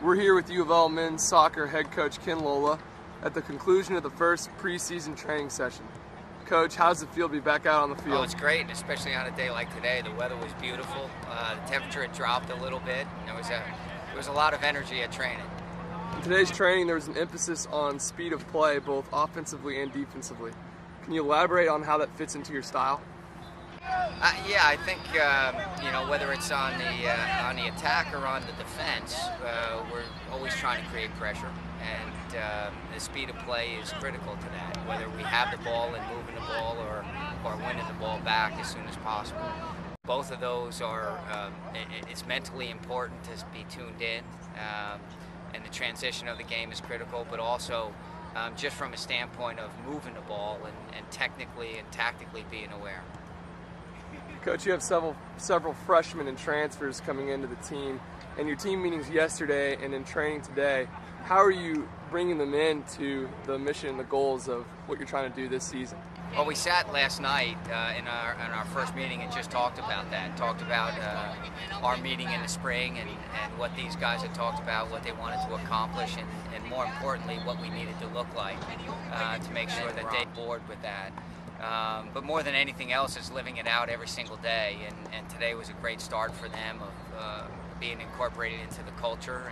We're here with U of L men's soccer head coach Ken Lolla at the conclusion of the first preseason training session. Coach, how does it feel to be back out on the field? Oh, it's great, especially on a day like today. The weather was beautiful. The temperature had dropped a little bit. There was a lot of energy at training. In today's training, there was an emphasis on speed of play, both offensively and defensively. Can you elaborate on how that fits into your style? Yeah, I think whether it's on the attack or on the defense, we're always trying to create pressure, and the speed of play is critical to that. Whether we have the ball and moving the ball, or winning the ball back as soon as possible. Both of those are. It's mentally important to be tuned in, and the transition of the game is critical, but also just from a standpoint of moving the ball and technically and tactically being aware. Coach, you have several freshmen and transfers coming into the team. In your team meetings yesterday and in training today, how are you bringing them into the mission and the goals of what you're trying to do this season? Well, we sat last night in our first meeting and just talked about that. Talked about our meeting in the spring and what these guys had talked about, what they wanted to accomplish, and more importantly, what we needed to look like to make sure that they board with that. But more than anything else, is living it out every single day, and today was a great start for them of being incorporated into the culture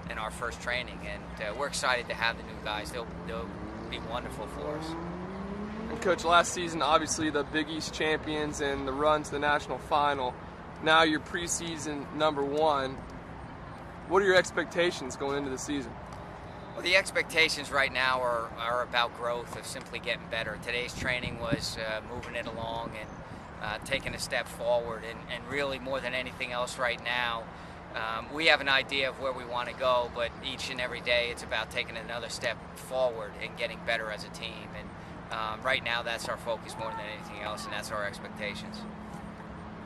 and our first training, and we're excited to have the new guys. They'll be wonderful for us. And Coach, last season, obviously the Big East champions and the run to the national final. Now you're preseason #1. What are your expectations going into the season? Well, the expectations right now are about growth, of simply getting better. Today's training was moving it along and taking a step forward, and really more than anything else right now, we have an idea of where we want to go, but each and every day it's about taking another step forward and getting better as a team. And right now that's our focus more than anything else, and that's our expectations.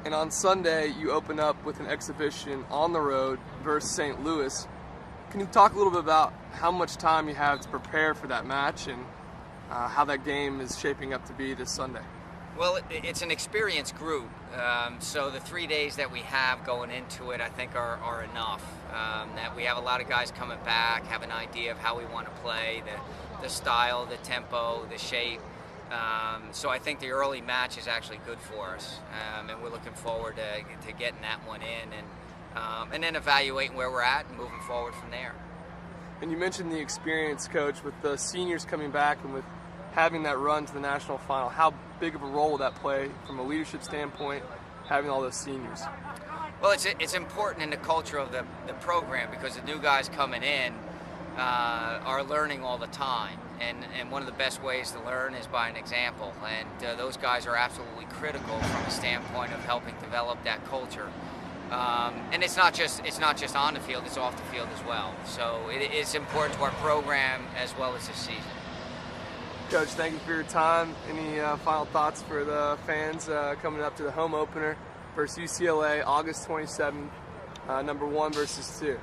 And on Sunday, you open up with an exhibition on the road versus St. Louis. Can you talk a little bit about how much time you have to prepare for that match and how that game is shaping up to be this Sunday? Well, it's an experienced group, so the 3 days that we have going into it, I think, are enough. That we have a lot of guys coming back, have an idea of how we want to play, the style, the tempo, the shape. So I think the early match is actually good for us, and we're looking forward to getting that one in and then evaluating where we're at and moving forward from there. And you mentioned the experience, Coach, with the seniors coming back and with having that run to the national final. How big of a role will that play from a leadership standpoint, having all those seniors? Well, it's important in the culture of the program, because the new guys coming in are learning all the time. And one of the best ways to learn is by an example. And those guys are absolutely critical from a standpoint of helping develop that culture. And it's not just on the field; it's off the field as well. So it's important to our program as well as the season. Coach, thank you for your time. Any final thoughts for the fans coming up to the home opener versus UCLA, August 27th, #1 versus 2?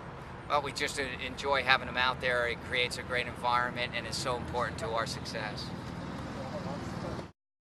Well, we just enjoy having them out there. It creates a great environment, and it's so important to our success.